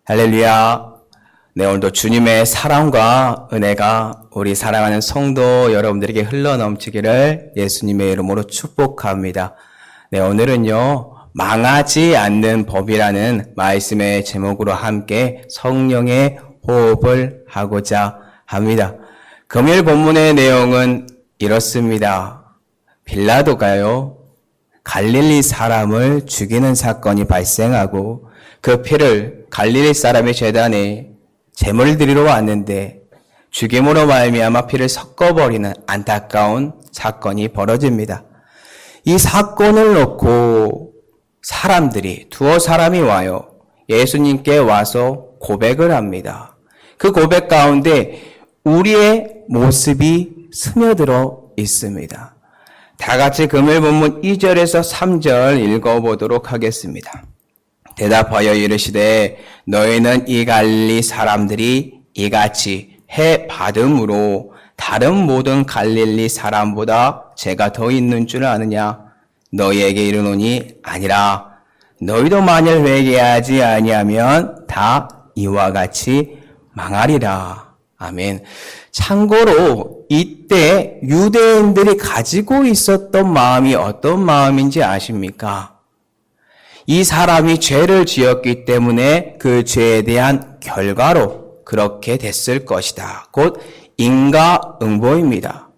할렐루야. 네, 오늘도 주님의 사랑과 은혜가 우리 사랑하는 성도 여러분들에게 흘러넘치기를 예수님의 이름으로 축복합니다. 네, 오늘은요, 망하지 않는 법이라는 말씀의 제목으로 함께 성령의 호흡을 하고자 합니다. 금요일 본문의 내용은 이렇습니다. 빌라도가요, 갈릴리 사람을 죽이는 사건이 발생하고 그 피를 갈릴리 사람의 제단에 제물을 드리러 왔는데 죽임으로 말미암아 피를 섞어버리는 안타까운 사건이 벌어집니다. 이 사건을 놓고 사람들이 두어 사람이 와요. 예수님께 와서 고백을 합니다. 그 고백 가운데 우리의 모습이 스며들어 있습니다. 다 같이 금요일 본문 2절에서 3절 읽어보도록 하겠습니다. 대답하여 이르시되 너희는 이 갈릴리 사람들이 이같이 해 받음으로 다른 모든 갈릴리 사람보다 죄가 더 있는 줄 아느냐? 너희에게 이르노니 아니라. 너희도 만일 회개하지 아니하면 다 이와 같이 망하리라. 아멘. 참고로 이때 유대인들이 가지고 있었던 마음이 어떤 마음인지 아십니까? 이 사람이 죄를 지었기 때문에 그 죄에 대한 결과로 그렇게 됐을 것이다. 곧 인과응보입니다.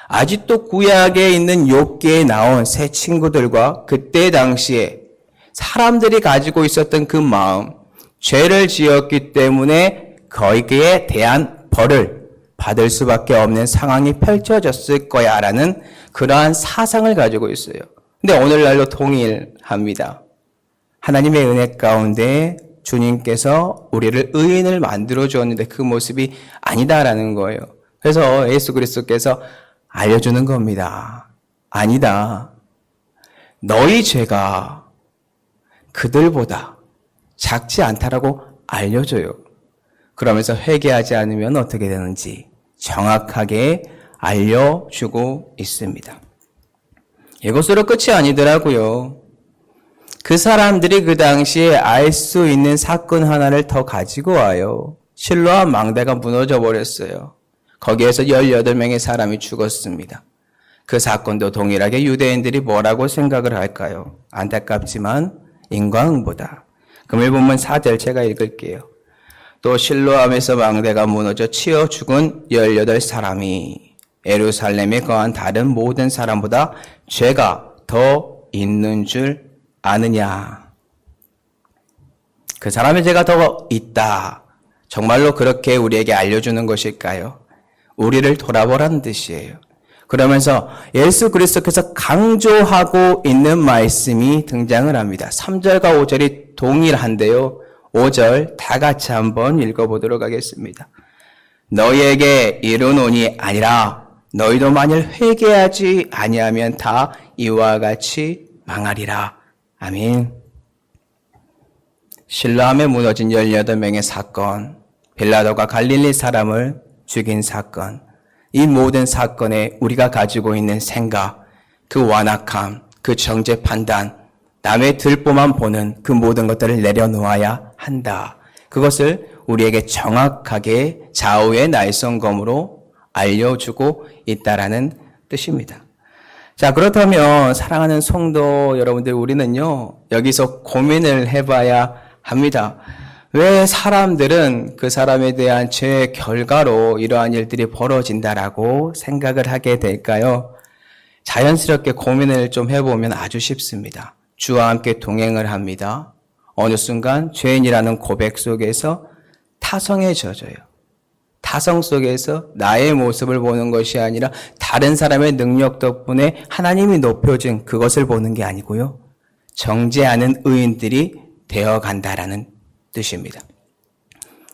아직도 구약에 있는 욥기에 나온 세 친구들과 그때 당시에 사람들이 가지고 있었던 그 마음, 죄를 지었기 때문에 거기에 대한 벌을 받을 수밖에 없는 상황이 펼쳐졌을 거야라는 그러한 사상을 가지고 있어요. 근데 오늘날로 동일합니다. 하나님의 은혜 가운데 주님께서 우리를 의인을 만들어 주었는데 그 모습이 아니다라는 거예요. 그래서 예수 그리스도께서 알려주는 겁니다. 아니다. 너희 죄가 그들보다 작지 않다라고 알려줘요. 그러면서 회개하지 않으면 어떻게 되는지 정확하게 알려주고 있습니다. 이것으로 끝이 아니더라고요. 그 사람들이 그 당시에 알 수 있는 사건 하나를 더 가지고 와요. 실로암 망대가 무너져 버렸어요. 거기에서 18명의 사람이 죽었습니다. 그 사건도 동일하게 유대인들이 뭐라고 생각을 할까요? 안타깝지만 인과응보다. 금요일 본문 4절 제가 읽을게요. 또 실로암에서 망대가 무너져 치여 죽은 18사람이 예루살렘에 거한 다른 모든 사람보다 죄가 더 있는 줄 아느냐. 그 사람의 죄가 더 있다. 정말로 그렇게 우리에게 알려주는 것일까요? 우리를 돌아보라는 뜻이에요. 그러면서 예수 그리스도께서 강조하고 있는 말씀이 등장을 합니다. 3절과 5절이 동일한데요. 5절 다 같이 한번 읽어보도록 하겠습니다. 너희에게 이르노니 아니라 너희도 만일 회개하지 아니하면 다 이와 같이 망하리라. 아멘. 실로암에 무너진 18명의 사건, 빌라도가 갈릴리 사람을 죽인 사건, 이 모든 사건에 우리가 가지고 있는 생각, 그 완악함, 그 정죄 판단, 남의 들보만 보는 그 모든 것들을 내려놓아야 한다. 그것을 우리에게 정확하게 좌우의 날성검으로 알려주고 있다라는 뜻입니다. 자, 그렇다면 사랑하는 성도 여러분들, 우리는요 여기서 고민을 해봐야 합니다. 왜 사람들은 그 사람에 대한 죄의 결과로 이러한 일들이 벌어진다라고 생각을 하게 될까요? 자연스럽게 고민을 좀 해보면 아주 쉽습니다. 주와 함께 동행을 합니다. 어느 순간 죄인이라는 고백 속에서 타성에 젖어요. 타성 속에서 나의 모습을 보는 것이 아니라 다른 사람의 능력 덕분에 하나님이 높여진 그것을 보는 게 아니고요. 정죄하는 의인들이 되어간다라는 뜻입니다.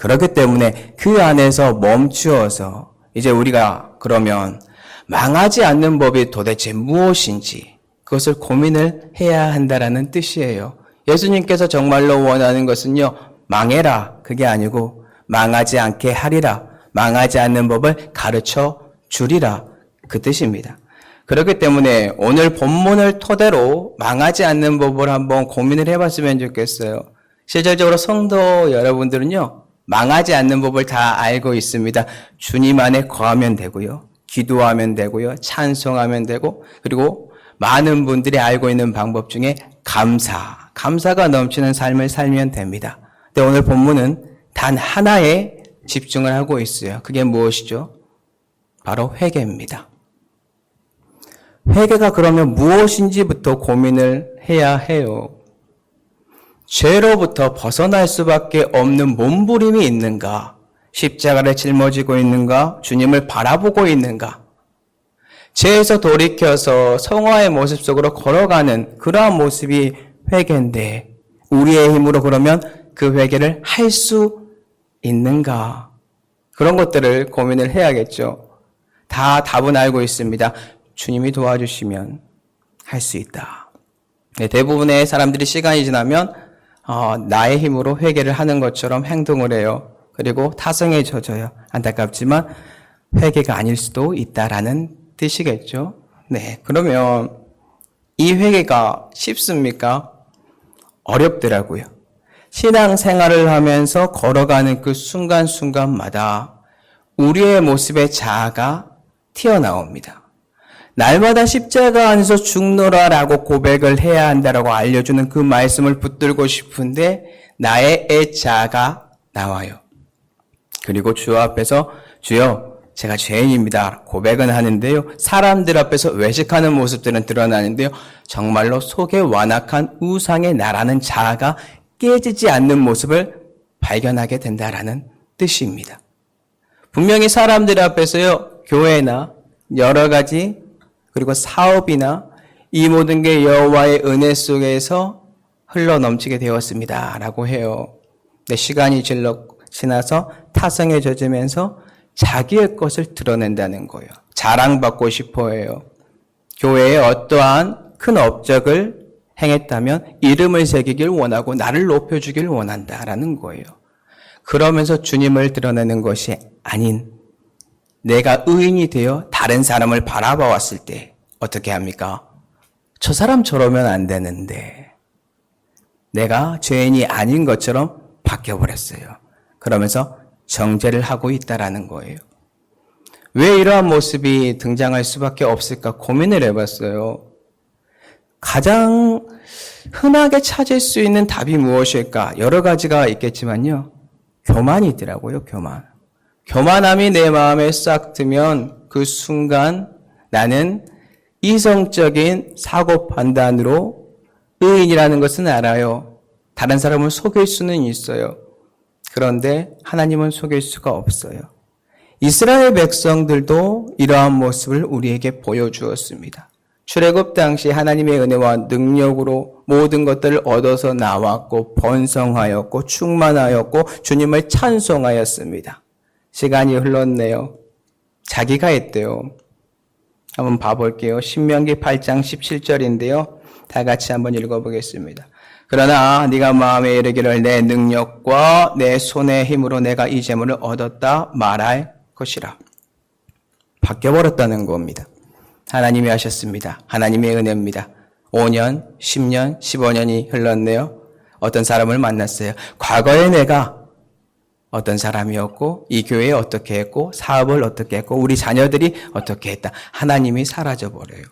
그렇기 때문에 그 안에서 멈추어서 이제 우리가 그러면 망하지 않는 법이 도대체 무엇인지 그것을 고민을 해야 한다라는 뜻이에요. 예수님께서 정말로 원하는 것은요. 망해라 그게 아니고 망하지 않게 하리라. 망하지 않는 법을 가르쳐 주리라. 그 뜻입니다. 그렇기 때문에 오늘 본문을 토대로 망하지 않는 법을 한번 고민을 해봤으면 좋겠어요. 실질적으로 성도 여러분들은요, 망하지 않는 법을 다 알고 있습니다. 주님 안에 거하면 되고요. 기도하면 되고요. 찬송하면 되고, 그리고 많은 분들이 알고 있는 방법 중에 감사가 넘치는 삶을 살면 됩니다. 근데 오늘 본문은 단 하나에 집중을 하고 있어요. 그게 무엇이죠? 바로 회개입니다. 회개가 그러면 무엇인지부터 고민을 해야 해요. 죄로부터 벗어날 수밖에 없는 몸부림이 있는가? 십자가를 짊어지고 있는가? 주님을 바라보고 있는가? 죄에서 돌이켜서 성화의 모습 속으로 걸어가는 그러한 모습이 회개인데 우리의 힘으로 그러면 그 회개를 할 수 있는가? 그런 것들을 고민을 해야겠죠. 다 답은 알고 있습니다. 주님이 도와주시면 할 수 있다. 네, 대부분의 사람들이 시간이 지나면 나의 힘으로 회개를 하는 것처럼 행동을 해요. 그리고 타성에 젖어요. 안타깝지만 회개가 아닐 수도 있다라는 뜻이겠죠. 네, 그러면 이 회개가 쉽습니까? 어렵더라고요. 신앙생활을 하면서 걸어가는 그 순간순간마다 우리의 모습의 자아가 튀어나옵니다. 날마다 십자가 안에서 죽노라라고 고백을 해야 한다라고 알려주는 그 말씀을 붙들고 싶은데 나의 자아가 나와요. 그리고 주 앞에서 주여 제가 죄인입니다 고백은 하는데요. 사람들 앞에서 외식하는 모습들은 드러나는데요. 정말로 속에 완악한 우상의 나라는 자아가 깨지지 않는 모습을 발견하게 된다라는 뜻입니다. 분명히 사람들 앞에서요. 교회나 여러 가지 그리고 사업이나 이 모든 게 여호와의 은혜 속에서 흘러넘치게 되었습니다 라고 해요. 근데 시간이 지나서 타성에 젖으면서 자기의 것을 드러낸다는 거예요. 자랑받고 싶어 해요. 교회에 어떠한 큰 업적을 행했다면 이름을 새기길 원하고 나를 높여주길 원한다라는 거예요. 그러면서 주님을 드러내는 것이 아닌 내가 의인이 되어 다른 사람을 바라봐왔을 때 어떻게 합니까? 저 사람 저러면 안 되는데 내가 죄인이 아닌 것처럼 바뀌어버렸어요. 그러면서 정죄를 하고 있다라는 거예요. 왜 이러한 모습이 등장할 수밖에 없을까 고민을 해봤어요. 가장 흔하게 찾을 수 있는 답이 무엇일까? 여러 가지가 있겠지만요. 교만이더라고요. 교만함이 내 마음에 싹 들면 그 순간 나는 이성적인 사고 판단으로 의인이라는 것은 알아요. 다른 사람을 속일 수는 있어요. 그런데 하나님은 속일 수가 없어요. 이스라엘 백성들도 이러한 모습을 우리에게 보여주었습니다. 출애굽 당시 하나님의 은혜와 능력으로 모든 것들을 얻어서 나왔고 번성하였고 충만하였고 주님을 찬송하였습니다. 시간이 흘렀네요. 자기가 했대요. 한번 봐볼게요. 신명기 8장 17절인데요. 다 같이 한번 읽어보겠습니다. 그러나 네가 마음에 이르기를 내 능력과 내 손의 힘으로 내가 이 재물을 얻었다 말할 것이라. 바뀌어버렸다는 겁니다. 하나님이 하셨습니다. 하나님의 은혜입니다. 5년, 10년, 15년이 흘렀네요. 어떤 사람을 만났어요. 과거에 내가 어떤 사람이었고 이 교회에 어떻게 했고 사업을 어떻게 했고 우리 자녀들이 어떻게 했다. 하나님이 사라져버려요.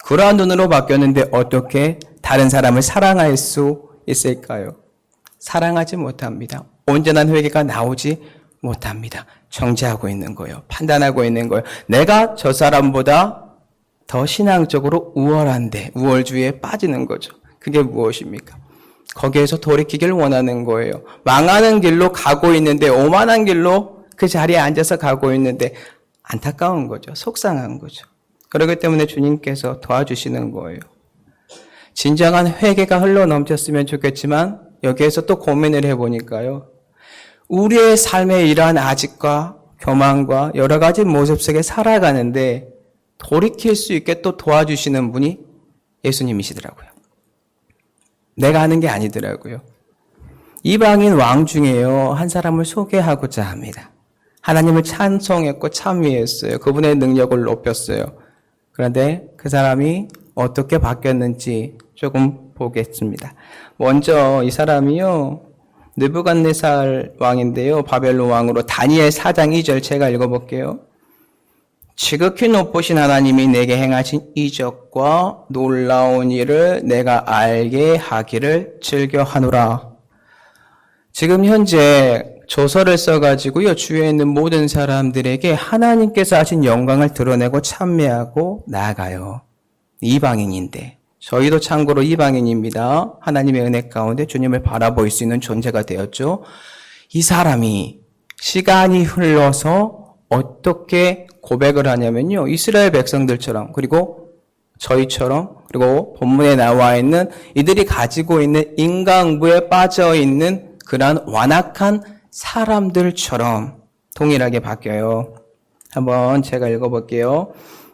그러한 눈으로 바뀌었는데 어떻게 다른 사람을 사랑할 수 있을까요? 사랑하지 못합니다. 온전한 회개가 나오지 못합니다. 정죄하고 있는 거예요. 판단하고 있는 거예요. 내가 저 사람보다 더 신앙적으로 우월한데 우월주의에 빠지는 거죠. 그게 무엇입니까? 거기에서 돌이키길 원하는 거예요. 망하는 길로 가고 있는데 오만한 길로 그 자리에 앉아서 가고 있는데 안타까운 거죠. 속상한 거죠. 그렇기 때문에 주님께서 도와주시는 거예요. 진정한 회개가 흘러넘쳤으면 좋겠지만 여기에서 또 고민을 해보니까요. 우리의 삶에 이러한 아집과 교만과 여러 가지 모습 속에 살아가는데 돌이킬 수 있게 또 도와주시는 분이 예수님이시더라고요. 내가 하는 게 아니더라고요. 이방인 왕 중에요. 한 사람을 소개하고자 합니다. 하나님을 찬송했고 찬미했어요. 그분의 능력을 높였어요. 그런데 그 사람이 어떻게 바뀌었는지 조금 보겠습니다. 먼저 이 사람이요, 느부갓네살 왕인데요, 바벨론 왕으로. 다니엘 4장 2절 제가 읽어볼게요. 지극히 높으신 하나님이 내게 행하신 이적과 놀라운 일을 내가 알게 하기를 즐겨하노라. 지금 현재 조서를 써가지고요, 주위에 있는 모든 사람들에게 하나님께서 하신 영광을 드러내고 찬미하고 나아가요. 이방인인데, 저희도 참고로 이방인입니다. 하나님의 은혜 가운데 주님을 바라볼 수 있는 존재가 되었죠. 이 사람이 시간이 흘러서 어떻게 고백을 하냐면요, 이스라엘 백성들처럼, 그리고 저희처럼, 그리고 본문에 나와 있는 이들이 가지고 있는 인간부에 빠져 있는 그러한 완악한 사람들처럼 동일하게 바뀌어요. 한번 제가 읽어볼게요.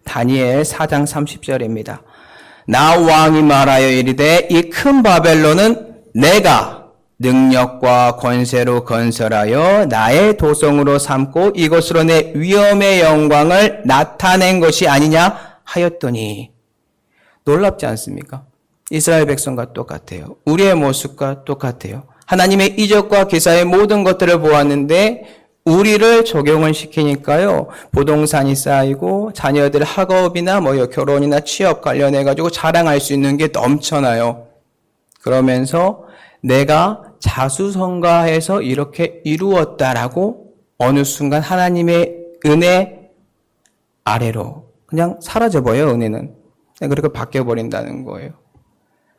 다니엘 4장 30절입니다. 나 왕이 말하여 이르되 이 큰 바벨론은 내가 능력과 권세로 건설하여 나의 도성으로 삼고 이것으로 내 위엄의 영광을 나타낸 것이 아니냐 하였더니, 놀랍지 않습니까? 이스라엘 백성과 똑같아요. 우리의 모습과 똑같아요. 하나님의 이적과 기사의 모든 것들을 보았는데 우리를 적용을 시키니까요, 부동산이 쌓이고 자녀들 학업이나 결혼이나 취업 관련해 가지고 자랑할 수 있는 게 넘쳐나요. 그러면서 내가 자수성가해서 이렇게 이루었다라고 어느 순간 하나님의 은혜 아래로 그냥 사라져버려요. 은혜는 그렇게 바뀌어버린다는 거예요.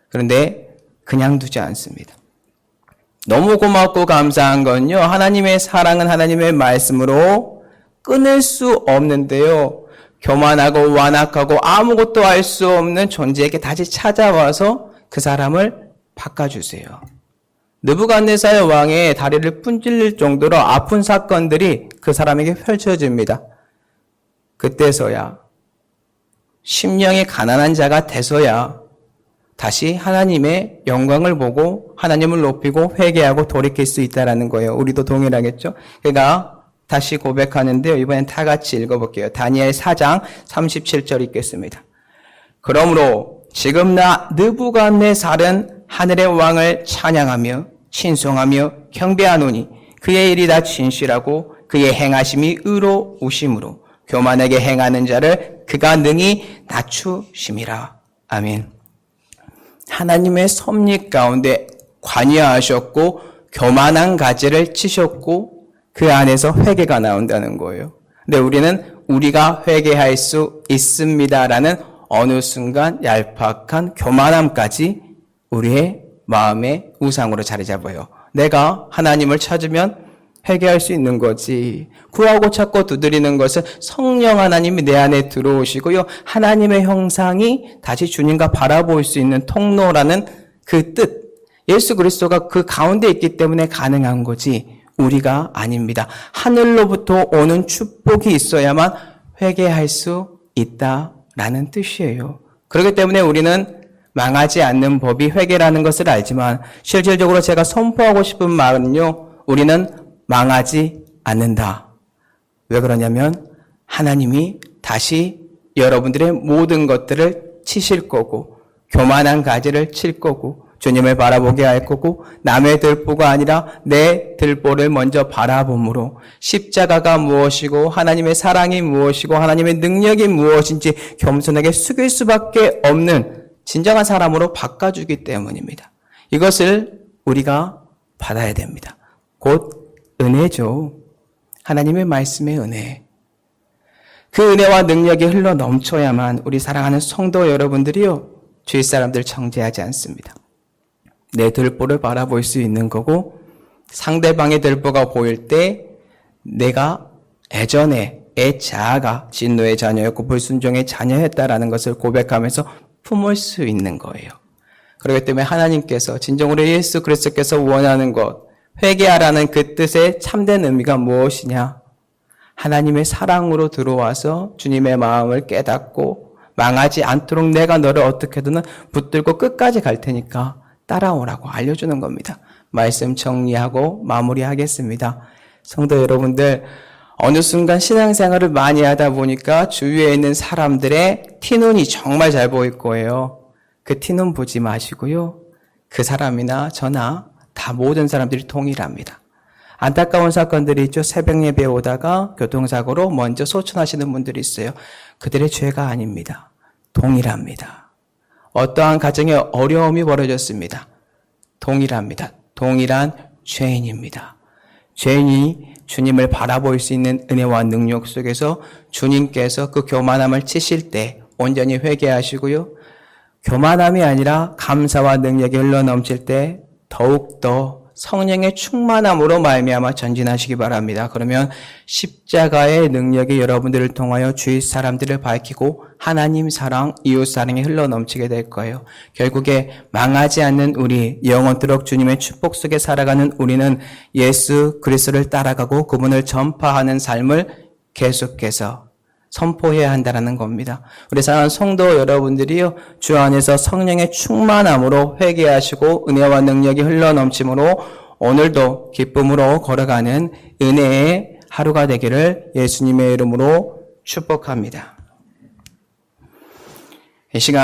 그런데 그냥 두지 않습니다. 너무 고맙고 감사한 건요, 하나님의 사랑은 하나님의 말씀으로 끊을 수 없는데요, 교만하고 완악하고 아무것도 할 수 없는 존재에게 다시 찾아와서 그 사람을 바꿔주세요. 느부갓네살 왕의 다리를 분질릴 정도로 아픈 사건들이 그 사람에게 펼쳐집니다. 그때서야, 심령이 가난한 자가 돼서야 다시 하나님의 영광을 보고 하나님을 높이고 회개하고 돌이킬 수 있다는 거예요. 우리도 동일하겠죠? 그러니까 다시 고백하는데요, 이번엔 다 같이 읽어볼게요. 다니엘 4장 37절 읽겠습니다. 그러므로 지금 나 느부갓네살은 하늘의 왕을 찬양하며 신송하며 경배하노니 그의 일이 다 진실하고 그의 행하심이 의로우심으로 교만하게 행하는 자를 그가 능히 낮추심이라. 아멘. 하나님의 섭리 가운데 관여하셨고 교만한 가지를 치셨고 그 안에서 회개가 나온다는 거예요. 근데 우리는 우리가 회개할 수 있습니다라는 어느 순간 얄팍한 교만함까지 우리의 마음의 우상으로 자리 잡아요. 내가 하나님을 찾으면 회개할 수 있는 거지. 구하고 찾고 두드리는 것은 성령 하나님이 내 안에 들어오시고요, 하나님의 형상이 다시 주님과 바라볼 수 있는 통로라는 그 뜻, 예수 그리스도가 그 가운데 있기 때문에 가능한 거지 우리가 아닙니다. 하늘로부터 오는 축복이 있어야만 회개할 수 있다라는 뜻이에요. 그렇기 때문에 우리는 망하지 않는 법이 회개라는 것을 알지만 실질적으로 제가 선포하고 싶은 말은요, 우리는 망하지 않는다. 왜 그러냐면 하나님이 다시 여러분들의 모든 것들을 치실 거고 교만한 가지를 칠 거고 주님을 바라보게 할 거고 남의 들보가 아니라 내 들보를 먼저 바라봄으로 십자가가 무엇이고 하나님의 사랑이 무엇이고 하나님의 능력이 무엇인지 겸손하게 숙일 수밖에 없는 진정한 사람으로 바꿔주기 때문입니다. 이것을 우리가 받아야 됩니다. 곧 은혜죠. 하나님의 말씀의 은혜. 그 은혜와 능력이 흘러 넘쳐야만 우리 사랑하는 성도 여러분들이요, 주위 사람들 정죄하지 않습니다. 내 들보를 바라볼 수 있는 거고 상대방의 들보가 보일 때 내가 예전에 애 자아가 진노의 자녀였고 불순종의 자녀였다라는 것을 고백하면서 품을 수 있는 거예요. 그렇기 때문에 하나님께서 진정으로 예수 그리스도께서 원하는 것, 회개하라는 그 뜻의 참된 의미가 무엇이냐? 하나님의 사랑으로 들어와서 주님의 마음을 깨닫고 망하지 않도록 내가 너를 어떻게든 붙들고 끝까지 갈 테니까 따라오라고 알려주는 겁니다. 말씀 정리하고 마무리하겠습니다. 성도 여러분들, 어느 순간 신앙생활을 많이 하다 보니까 주위에 있는 사람들의 티눈이 정말 잘 보일 거예요. 그 티는 보지 마시고요. 그 사람이나 저나 다 모든 사람들이 동일합니다. 안타까운 사건들이 있죠. 새벽 예배에 오다가 교통사고로 먼저 소천하시는 분들이 있어요. 그들의 죄가 아닙니다. 동일합니다. 어떠한 가정에 어려움이 벌어졌습니다. 동일합니다. 동일한 죄인입니다. 죄인이 주님을 바라볼 수 있는 은혜와 능력 속에서 주님께서 그 교만함을 치실 때 온전히 회개하시고요. 교만함이 아니라 감사와 능력이 흘러넘칠 때 더욱더 성령의 충만함으로 말미암아 전진하시기 바랍니다. 그러면 십자가의 능력이 여러분들을 통하여 주위 사람들을 밝히고 하나님 사랑, 이웃 사랑이 흘러넘치게 될 거예요. 결국에 망하지 않는 우리, 영원토록 주님의 축복 속에 살아가는 우리는 예수 그리스도를 따라가고 그분을 전파하는 삶을 계속해서 선포해야 한다는 겁니다. 우리 사랑하는 성도 여러분들이요, 주 안에서 성령의 충만함으로 회개하시고 은혜와 능력이 흘러넘침으로 오늘도 기쁨으로 걸어가는 은혜의 하루가 되기를 예수님의 이름으로 축복합니다. 이 시간